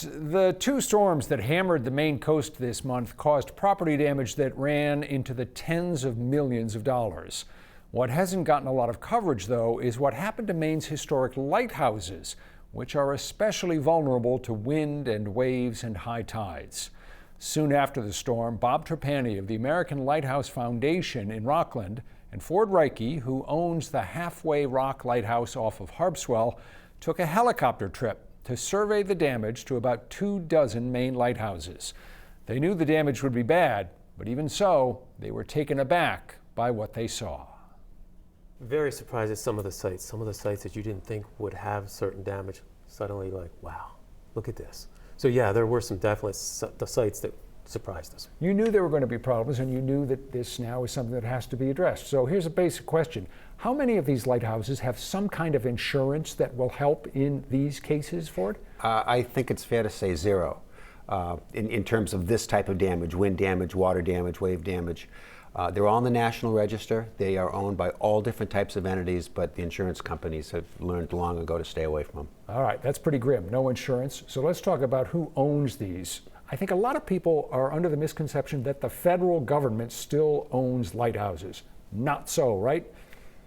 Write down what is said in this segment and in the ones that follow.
The two storms that hammered the Maine coast this month caused property damage that ran into the tens of millions of dollars. What hasn't gotten a lot of coverage, though, is what happened to Maine's historic lighthouses, which are especially vulnerable to wind and waves and high tides. Soon after the storm, Bob Trapani of the American Lighthouse Foundation in Rockland and Ford Reike, who owns the Halfway Rock Lighthouse off of Harpswell, took a helicopter trip to survey the damage to about 24 Maine lighthouses. They knew the damage would be bad, but even so, they were taken aback by what they saw. Very surprised at some of the sites that you didn't think would have certain damage. Suddenly, like, wow, look at this. So yeah, there were some definite the sites that surprised us. You knew there were going to be problems, and you knew that this now is something that has to be addressed. So here's a basic question. How many of these lighthouses have some kind of insurance that will help in these cases, Ford? I think it's fair to say zero in terms of this type of damage: wind damage, water damage, wave damage. They're all in the National Register. They are owned by all different types of entities, but the insurance companies have learned long ago to stay away from them. All right, that's pretty grim. No insurance. So let's talk about who owns these. I think a lot of people are under the misconception that the federal government still owns lighthouses. Not so, right?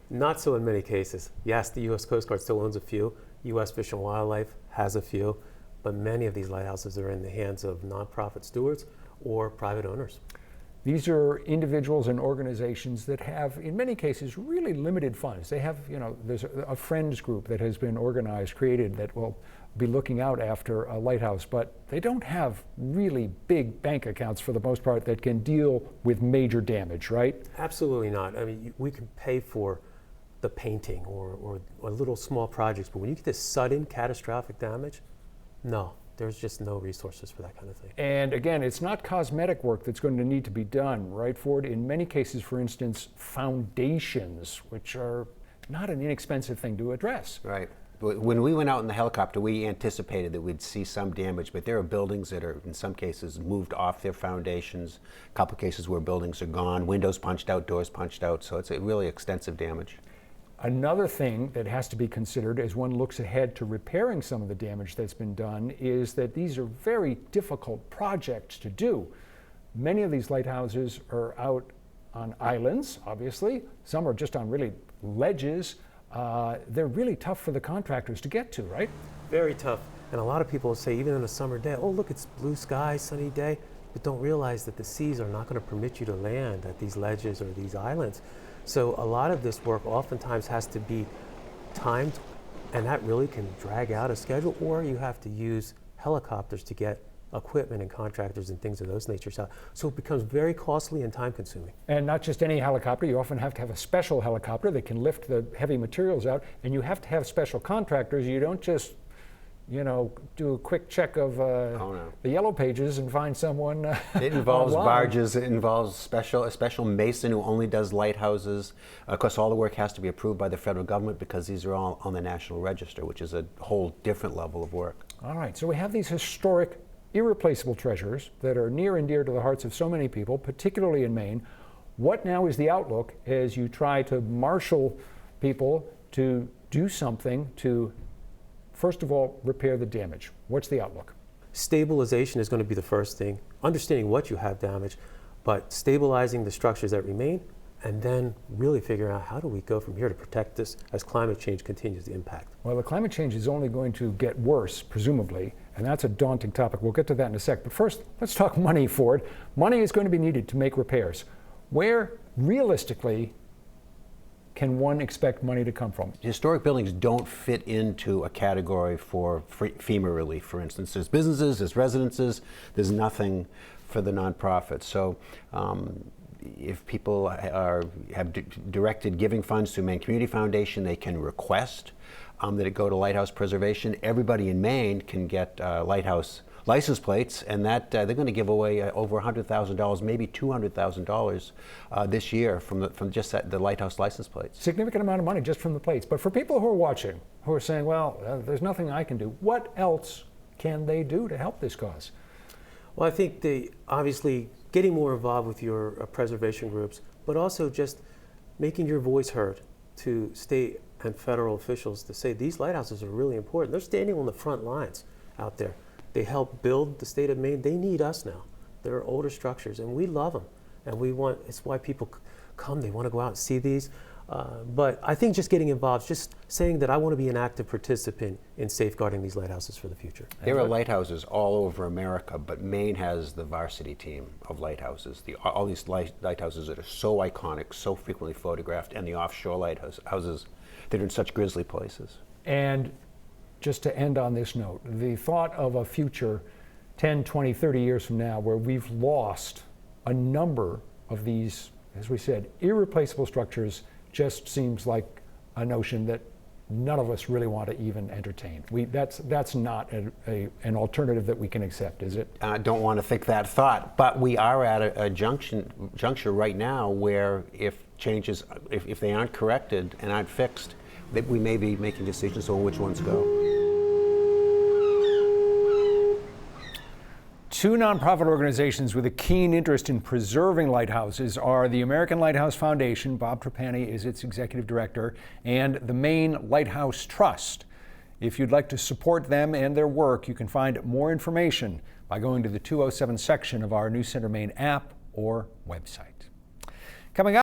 Not so in many cases. Yes, the U.S. Coast Guard still owns a few. U.S. Fish and Wildlife has a few, but many of these lighthouses are in the hands of nonprofit stewards or private owners. These are individuals and organizations that have, in many cases, really limited funds. They have, there's a friends group that has been organized, created, that will be looking out after a lighthouse, but they don't have really big bank accounts for the most part that can deal with major damage, right? Absolutely not. I mean, we can pay for the painting or little small projects, but when you get this sudden catastrophic damage, no. There's just no resources for that kind of thing. And again, it's not cosmetic work that's going to need to be done, right, Ford? In many cases, for instance, foundations, which are not an inexpensive thing to address. Right. When we went out in the helicopter, we anticipated that we'd see some damage, but there are buildings that are, in some cases, moved off their foundations. A couple cases where buildings are gone, windows punched out, doors punched out, so it's a really extensive damage. Another thing that has to be considered as one looks ahead to repairing some of the damage that's been done is that these are very difficult projects to do. Many of these lighthouses are out on islands, obviously. Some are just on really ledges. They're really tough for the contractors to get to, right? Very tough. And a lot of people say, even on a summer day, oh, look, it's blue sky, sunny day, but don't realize that the seas are not going to permit you to land at these ledges or these islands. So a lot of this work oftentimes has to be timed, and that really can drag out a schedule, or you have to use helicopters to get equipment and contractors and things of those natures out. So it becomes very costly and time consuming. And not just any helicopter, you often have to have a special helicopter that can lift the heavy materials out, and you have to have special contractors. You don't just do a quick check of the yellow pages and find someone. It involves online. barges. It involves a special mason who only does lighthouses. Of course, all the work has to be approved by the federal government because these are all on the National Register, which is a whole different level of work. All right, so we have these historic, irreplaceable treasures that are near and dear to the hearts of so many people, particularly in Maine. What now is the outlook as you try to marshal people to do something to, first of all, repair the damage? What's the outlook? Stabilization is going to be the first thing, understanding what you have damaged, but stabilizing the structures that remain, and then really figuring out how do we go from here to protect this as climate change continues to impact. Well, the climate change is only going to get worse, presumably, and that's a daunting topic. We'll get to that in a sec. But first, let's talk money, Ford. Money is going to be needed to make repairs. Where, realistically, can one expect money to come from? Historic buildings don't fit into a category for FEMA relief, for instance. There's businesses, there's residences, there's nothing for the nonprofits. So if people have directed giving funds to Maine Community Foundation, they can request that it go to lighthouse preservation. Everybody in Maine can get lighthouse license plates, and that they're going to give away over $100,000, maybe $200,000 this year from just the lighthouse license plates. Significant amount of money just from the plates. But for people who are watching, who are saying, well, there's nothing I can do, what else can they do to help this cause? Well, I think obviously getting more involved with your preservation groups, but also just making your voice heard to state and federal officials to say these lighthouses are really important. They're standing on the front lines out there. They helped build the state of Maine. They need us now. They're older structures, and we love them. And it's why people come, they want to go out and see these. But I think just getting involved, just saying that I want to be an active participant in safeguarding these lighthouses for the future. There are lighthouses all over America, but Maine has the varsity team of lighthouses. All these lighthouses that are so iconic, so frequently photographed, and the offshore lighthouses that are in such grisly places. And just to end on this note, the thought of a future 10, 20, 30 years from now where we've lost a number of these, as we said, irreplaceable structures just seems like a notion that none of us really want to even entertain. That's not an alternative that we can accept, is it? I don't want to think that thought, but we are at a juncture right now where if changes, if they aren't corrected and aren't fixed, that we may be making decisions on which ones go. Two nonprofit organizations with a keen interest in preserving lighthouses are the American Lighthouse Foundation, Bob Trapani is its executive director, and the Maine Lighthouse Trust. If you'd like to support them and their work, you can find more information by going to the 207 section of our News Center Maine app or website. Coming up.